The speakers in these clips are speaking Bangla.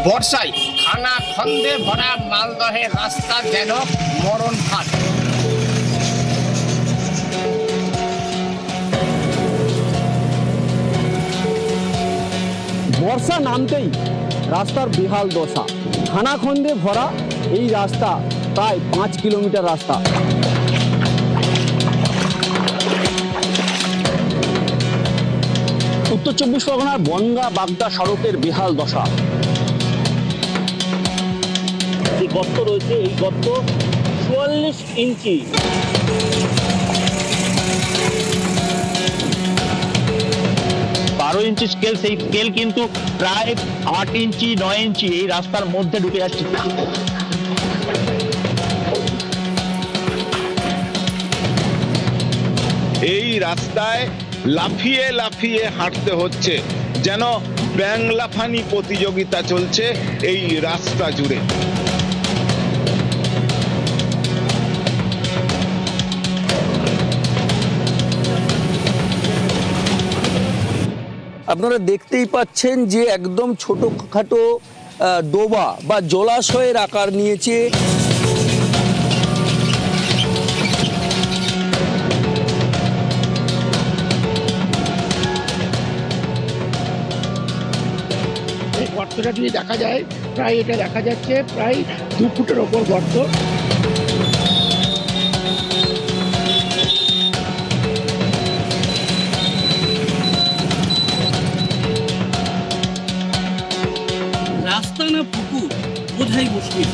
বর্ষায় খানা খন্দে ভরা মালদহের রাস্তা যেন মরণ ফাঁদ। বর্ষা নামতেই রাস্তার বেহাল দশা, খানাখন্দে ভরা এই রাস্তা, প্রায় 5 কিলোমিটার রাস্তা। উত্তর 24 পরগনার বনগাঁ বাগদা সড়কের বেহাল দশা। যে গর্ত রয়েছে, এই গর্ত 44 ইঞ্চি। 12 ইঞ্চি স্কেল, সেই স্কেল কিন্তু প্রায় 8 ইঞ্চি 9 ইঞ্চি এই রাস্তার মধ্যে ঢুকে যাচ্ছে। এই রাস্তায় লাফিয়ে লাফিয়ে হাঁটতে হচ্ছে, যেন ব্যাং লাফানি প্রতিযোগিতা চলছে এই রাস্তা জুড়ে। আপনারা দেখতেই পাচ্ছেন যে একদম ছোটখাটো ডোবা বা জলাশয়ের আকার নিয়েছে। এই গর্তটা যদি দেখা যায়, প্রায় এটা দেখা যাচ্ছে প্রায় 2 ফুটের ওপর গর্ত। রাস্তা না পুকুর বোঝাই মুশকিল।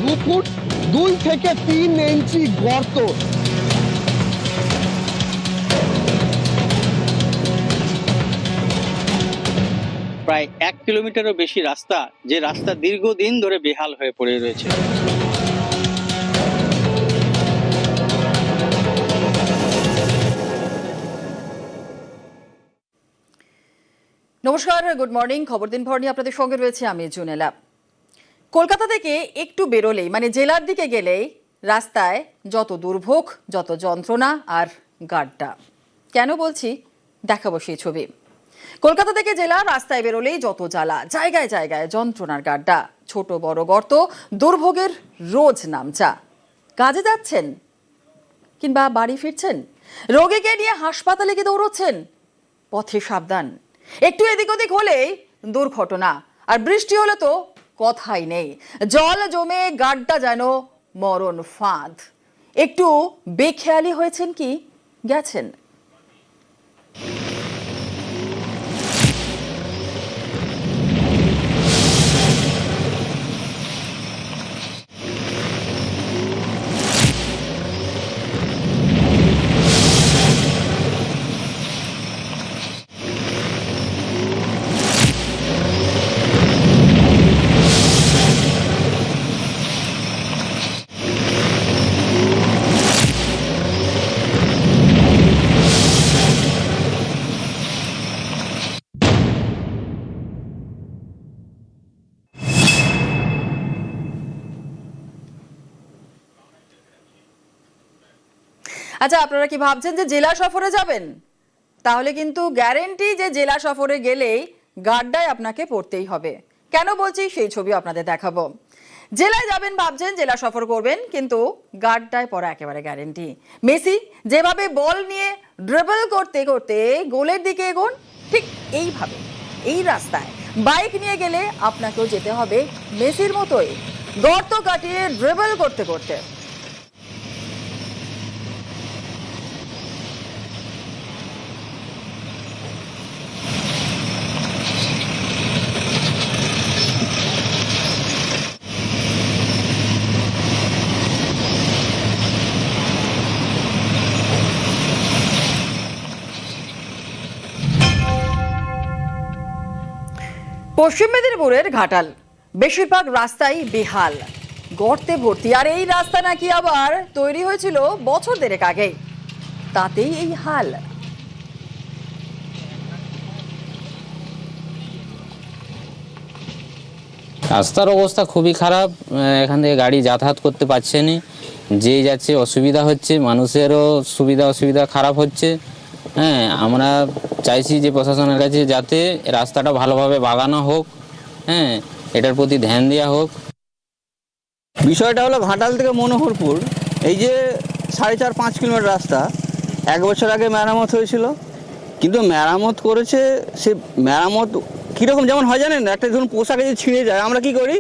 2 ফুট 2 থেকে 3 ইঞ্চি গর্ত। প্রায় 1 কিলোমিটারও বেশি রাস্তা, যে রাস্তা দীর্ঘদিন ধরে বেহাল হয়ে পড়ে রয়েছে। নমস্কার, গুড মর্নিং। খবর দিন ভর নিয়ে আপনাদের সঙ্গে রয়েছে আমি জুনেলা। কলকাতা থেকে একটু বেরোলেই, মানে জেলার দিকে গেলেই রাস্তায় যত দুর্ভোগ, যত যন্ত্রণা আর গাড্ডা। কেন বলছি, দেখাবো সেই ছবি। কলকাতা থেকে জেলা রাস্তায় বেরোলেই যত জ্বালা, জায়গায় জায়গায় যন্ত্রণার গাড্ডা, ছোট বড় গর্ত, দুর্ভোগের রোজ নামচা। কাজে যাচ্ছেন কিংবা বাড়ি ফিরছেন, রোগীকে নিয়ে হাসপাতালে গিয়ে দৌড়চ্ছেন, পথে সাবধান। একটু এদিক ওদিক হলেই দুর্ঘটনা, আর বৃষ্টি হলে তো কথাই নেই। জল জমে গাড্ডা যেন মরণ ফাঁদ। একটু বেখেয়ালি হয়েছেন কি গেছেন? আচ্ছা, আপনারা কি ভাবছেন যে জেলা সফরে যাবেন? তাহলে কিন্তু গ্যারেন্টি যে জেলা সফরে গেলেই গাড্ডায় আপনাকে পড়তেই হবে। কেন বলছি সেই ছবি আপনাদের দেখাবো। জেলায় যাবেন ভাবছেন, জেলা সফর করবেন, কিন্তু গাড্ডায় পড়া একেবারে গ্যারেন্টি। মেসি যেভাবে বল নিয়ে ড্রিবল করতে করতে গোলের দিকে এগোন, ঠিক এইভাবে এই রাস্তায় বাইক নিয়ে গেলে আপনাকেও যেতে হবে মেসির মতোই, গর্ত কাটিয়ে ড্রিবল করতে করতে। পশ্চিম মেদিনীপুরের ঘাটাল, বেশিরভাগ রাস্তাই বেহাল, গর্তে ভর্তি। আর এই রাস্তা নাকি আবার তৈরি হয়েছিল বছর দেড়েক আগেই, তাতেই এই হাল। রাস্তার অবস্থা খুবই খারাপ, এখান থেকে গাড়ি যাতায়াত করতে পারছে না। যে যাচ্ছে অসুবিধা হচ্ছে, মানুষেরও সুবিধা অসুবিধা খারাপ হচ্ছে। হ্যাঁ, আমরা চাইছি যে প্রশাসনের কাছে যাতে রাস্তাটা ভালোভাবে বাগানো হোক, হ্যাঁ, এটার প্রতি ধ্যান দেওয়া হোক। বিষয়টা হলো ঘাটাল থেকে মনোহরপুর, এই যে 4.5-5 কিলোমিটার রাস্তা 1 বছর আগে মেরামত হয়েছিল, কিন্তু মেরামত করেছে সে মেরামত কীরকম যেমন হয় জানেন, একটা ধরুন পোশাকে যে ছিঁড়ে যায় আমরা কি করি,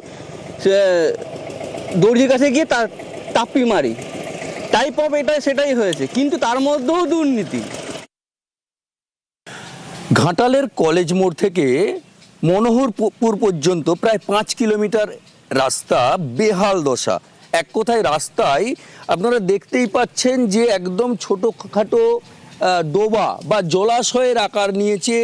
সে দর্জির কাছে গিয়ে তার টাপ্পি মারি, টাইপ অফ এটা সেটাই হয়েছে, কিন্তু তার মধ্যেও দুর্নীতি। ঘাটালের কলেজ মোড় থেকে মনোহরপুর পর্যন্ত প্রায় 5 কিলোমিটার রাস্তা বেহাল দশা। এক কথায় রাস্তায় আপনারা দেখতেই পাচ্ছেন যে একদম ছোটোখাটো ডোবা বা জলাশয়ের আকার নিয়েছে।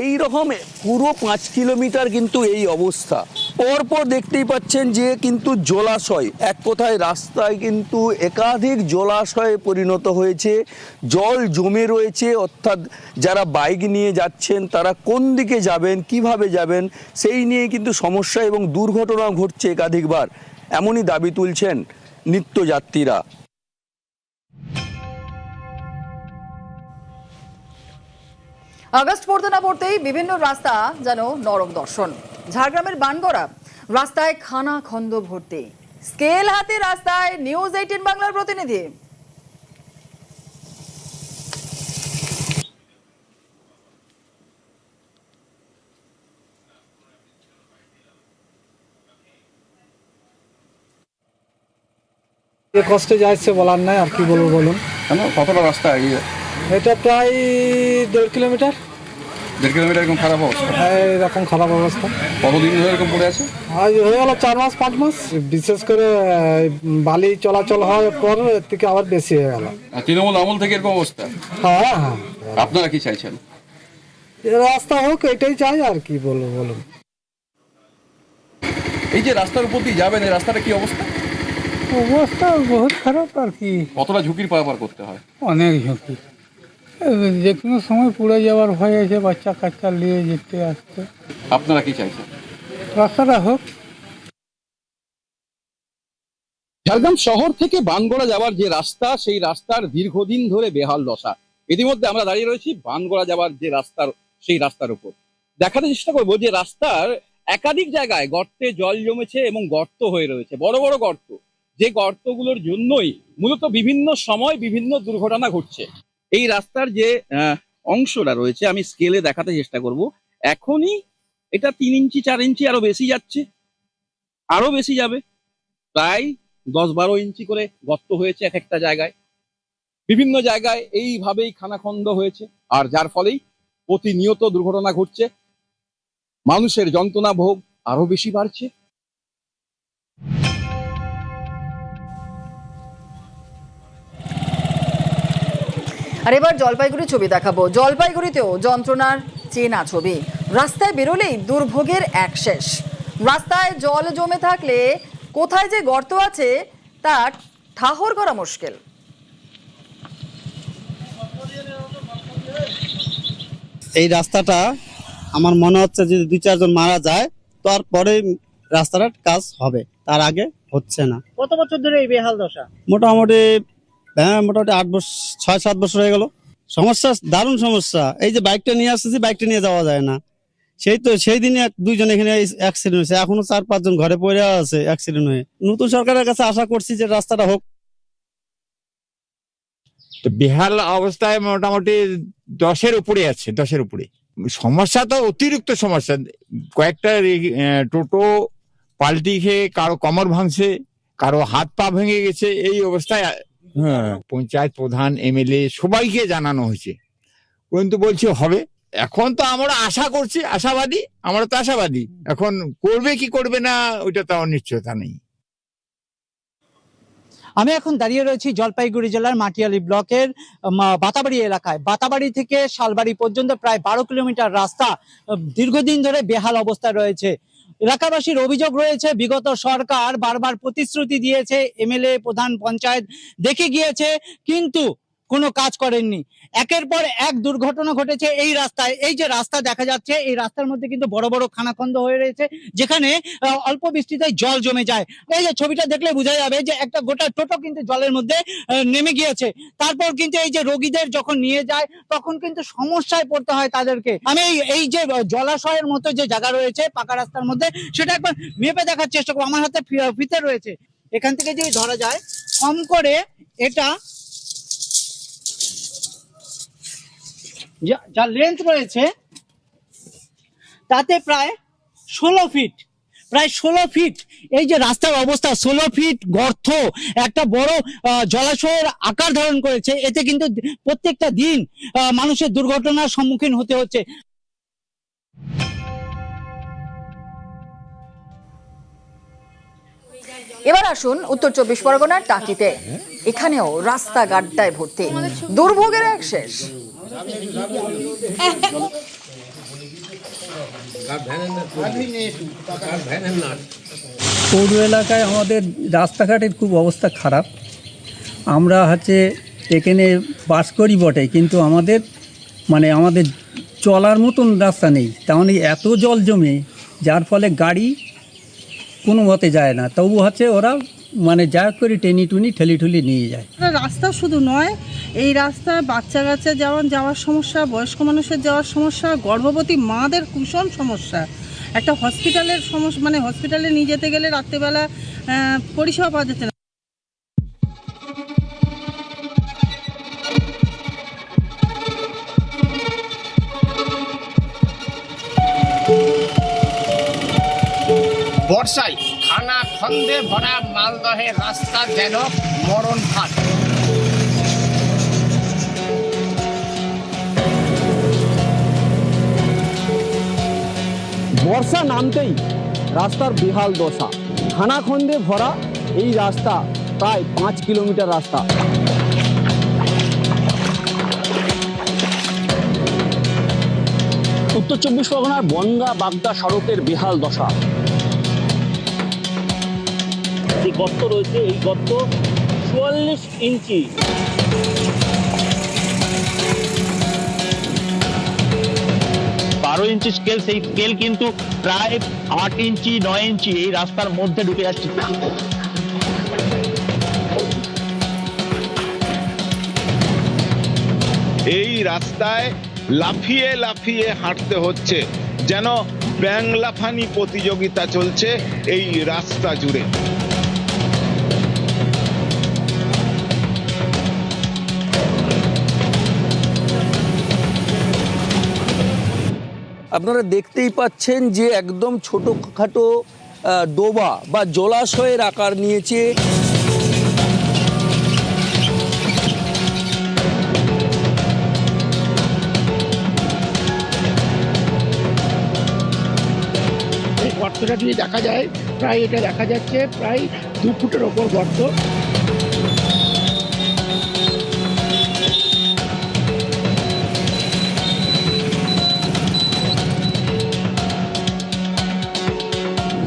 এই রকম পুরো 5 কিলোমিটার কিন্তু এই অবস্থা। পরপর দেখতেই পাচ্ছেন যে কিন্তু জলাশয়, এক কথায় রাস্তায় কিন্তু একাধিক জলাশয়ে পরিণত হয়েছে, জল জমে রয়েছে। অর্থাৎ যারা বাইক নিয়ে যাচ্ছেন তারা কোন দিকে যাবেন, কিভাবে যাবেন, সেই নিয়ে কিন্তু সমস্যা এবং দুর্ঘটনা ঘটছে একাধিকবার, এমনই দাবি তুলছেন নিত্যযাত্রীরা। আগস্ট পড়তে না পড়তেই বিভিন্ন রাস্তা যেন নরক দর্শন। ঝাড়গ্রামের বানগড়া রাস্তায় খানা খন্দ ভর্তি, স্কেল হাতে রাস্তায় নিউজ 18 বাংলার প্রতিনিধি। কষ্টে যাচ্ছে বলার নাই, আর কি বলবো বলুন। কতটা রাস্তা এটা প্রায় 1.5 কিলোমিটার। 1.5 কিলোমিটার এরকম খারাপ অবস্থা? হ্যাঁ, এরকম খারাপ অবস্থা। কতদিন ধরে এরকম পড়ে আছে? আজ হয়ে গেল 4-5 মাস। বিশেষ করে বালি চলাচল হওয়ার পর এর থেকে আবার বেশি হয়ে গেল। তৃণমূল আমল থেকে এরকম অবস্থা? হ্যাঁ হ্যাঁ। আপনারা কি চাইছেন? রাস্তা হোক, এটাই চাই, আর কি বলবো বলুন। এই যে রাস্তার উপর দিয়ে যাবেন, এই রাস্তাটা কি অবস্থা? অবস্থা বহুত খারাপ, আর কি। কতটা ঝুঁকির পারাপার করতে হয়? অনেক ঝুঁকি, যে কোনো সময় পুড়ে যাওয়ার ভয় আছে, বাচ্চা কাচ্চা নিয়ে যেতে আসতে। আপনারা কি চাইছেন? রাস্তাটা হোক। ঝাড়গ্রাম শহর থেকে বানগড়া যাওয়ার যে রাস্তা, সেই রাস্তার দীর্ঘদিন ধরে বেহাল দশা। ইতিমধ্যে আমরা দাঁড়িয়ে রয়েছি বানগড়া যাওয়ার যে রাস্তার, সেই রাস্তার উপর। দেখাতে চেষ্টা করবো যে রাস্তার একাধিক জায়গায় গর্তে জল জমেছে এবং গর্ত হয়ে রয়েছে, বড় বড় গর্ত, যে গর্তগুলোর জন্যই মূলত বিভিন্ন সময় বিভিন্ন দুর্ঘটনা ঘটছে। এই রাস্তার যে অংশটা রয়েছে, আমি স্কেলে দেখাতে চেষ্টা করব। এখনই এটা 3 ইঞ্চি 4 ইঞ্চি আরো বেশি যাচ্ছে, আরো বেশি যাবে। প্রায় 10-12 ইঞ্চি করে গর্ত হয়েছে এক একটা জায়গায়। বিভিন্ন জায়গায় এইভাবেই খানাখন্দ হয়েছে, আর যার ফলেই প্রতিনিয়ত দুর্ঘটনা ঘটছে, মানুষের যন্ত্রণা ভোগ আরো বেশি বাড়ছে। আর এবার জলপাইগুড়ি ছবি দেখাবো। জলপাইগুড়িতেও যন্ত্রণার চেনা ছবি। রাস্তায় বেরোলেই দুর্ভোগের এক শেষ। রাস্তায় জল জমে থাকলে কোথায় যে গর্ত আছে তা ঠাহর করা মুশকিল। এই রাস্তাটা আমার মনে হচ্ছে যে 2-4 জন মারা যায় তারপরে রাস্তাটার কাজ হবে, তার আগে হচ্ছে না। কত বছর ধরে এই বেহাল দশা? মোটামুটি 6-7 বছর হয়ে গেল। সমস্যা, দারুণ সমস্যা। এই যে বাইকটা নিয়ে আসতেছি, বাইকটা নিয়ে যাওয়া যায় না। সেই দিনে 2 জন এখানে অ্যাক্সিডেন্ট হয়েছে, এখনো 4-5 জন ঘরে পড়ে আছে অ্যাক্সিডেন্ট হয়ে। নতুন সরকারের কাছে আশা করছি যে রাস্তাটা হোক। তো বেহাল অবস্থায় মোটামুটি 10-এর উপরে আছে, 10-এর উপরে। সমস্যা তো অতিরিক্ত সমস্যা। কয়েকটা টোটো পাল্টি খেয়ে কারো কোমর ভাঙছে, কারো হাত পা ভেঙে গেছে, এই অবস্থায়। পঞ্চায়েত প্রধান, এমএলএ সবাইকে জানানো হয়েছে, কিন্তু বলছে হবে। এখন তো আমরা আশা করছি, আশাবাদী, আমরা তো আশাবাদী। এখন করবে কি করবে না ওইটা তো অনিশ্চয়তা নেই। আমি এখন দাঁড়িয়ে রয়েছি জলপাইগুড়ি জেলার মাটিয়ালি ব্লকের বাতাবাড়ি এলাকায়। বাতাবাড়ি থেকে শালবাড়ি পর্যন্ত প্রায় 12 কিলোমিটার রাস্তা দীর্ঘদিন ধরে বেহাল অবস্থায় রয়েছে। এলাকাবাসীর অভিযোগ রয়েছে, বিগত সরকার বারবার প্রতিশ্রুতি দিয়েছে, এমএলএ, প্রধান পঞ্চায়েত দেখে গিয়েছে, কিন্তু কোনো কাজ করেননি। একের পর এক দুর্ঘটনা ঘটেছে এই রাস্তায়। এই যে রাস্তা দেখা যাচ্ছে, এই রাস্তার মধ্যে কিন্তু বড় বড় খানাখন্দ হয়ে রয়েছে, যেখানে অল্প বৃষ্টিতে জল জমে যায়। এই যে ছবিটা দেখলে বোঝা যাবে যে একটা গোটা টোটো কিন্তু জলের মধ্যে নেমে গিয়েছে। তারপর কিন্তু এই যে রোগীদের যখন নিয়ে যায় তখন কিন্তু সমস্যায় পড়তে হয় তাদেরকে। আমি এই যে জলাশয়ের মতো যে জায়গা রয়েছে পাকা রাস্তার মধ্যে, সেটা একবার মেপে দেখার চেষ্টা করবো। আমার হাতে ফিতে রয়েছে, এখান থেকে যদি ধরা যায় কম করে এটা যা লেন্থ রয়েছে তাতে প্রায় 16 ফিট। প্রায় 16 ফিট এই যে রাস্তার অবস্থা, 16 ফিট গর্ত একটা বড় জলাশয়ের আকার ধারণ করেছে। এতে কিন্তু প্রত্যেকটা দিন মানুষের দুর্ঘটনার সম্মুখীন হতে হচ্ছে। এবার আসুন উত্তর 24 পরগনার টাকিতে। এখানেও রাস্তা গাড্ডায় ভর্তি, দুর্ভোগের এক শেষ। পৌর এলাকায় আমাদের রাস্তাঘাটের খুব অবস্থা খারাপ। আমরা এখানে বাস করি বটে, কিন্তু আমাদের চলার মতন রাস্তা নেই। তাহলে এত জল জমে, যার ফলে গাড়ি কোনো মতে যায় না। তবু ওরা যা করে টেনি টুনি ঠেলি ঠুলি নিয়ে যায়। রাস্তা শুধু নয়, এই রাস্তায় বাচ্চা কাচ্চা যাওয়ার সমস্যা, বয়স্ক মানুষের যাওয়ার সমস্যা, গর্ভবতী মাদের ভীষণ সমস্যা। একটা হসপিটালের সমস্যা, হসপিটালে নিয়ে যেতে গেলে রাত্রেবেলা পরিষেবা পাওয়া যাচ্ছে না। বর্ষায় খানা খন্দে ভরা মালদহের রাস্তা যেন মরণ ঘাট। বর্ষা নামতেই রাস্তার বেহাল দশা। খানাখন্দে ভরা এই রাস্তা, প্রায় 5 কিলোমিটার রাস্তা। উত্তর 24 পরগনার বনগা বাগদা সড়কের বেহাল দশা। যে গর্ত রয়েছে, এই গর্ত 44 ইঞ্চি। 12 ইঞ্চি স্কেল, সেই স্কেল কিন্তু প্রায় 8 ইঞ্চি 9 ইঞ্চি এই রাস্তার মধ্যে ঢুকে যাচ্ছে। এই রাস্তায় লাফিয়ে লাফিয়ে হাঁটতে হচ্ছে, যেন ব্যাং লাফানি প্রতিযোগিতা চলছে এই রাস্তা জুড়ে। আপনারা দেখতেই পাচ্ছেন যে একদম ছোটোখাটো ডোবা বা জলাশয়ের আকার নিয়েছে। এই গর্তটা যদি দেখা যায়, প্রায় এটা দেখা যাচ্ছে প্রায় 2 ফুটের ওপর গর্ত।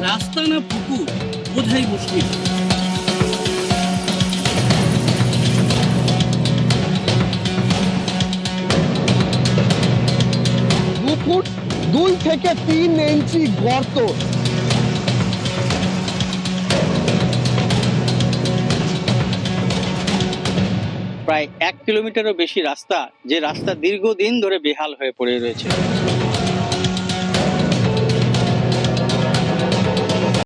রাস্তা না পুকুর বোঝাই মুশকিল। 2 ফুট 2 থেকে 3 ইঞ্চি গর্ত। প্রায় 1 কিলোমিটারও বেশি রাস্তা, যে রাস্তা দীর্ঘদিন ধরে বেহাল হয়ে পড়ে রয়েছে।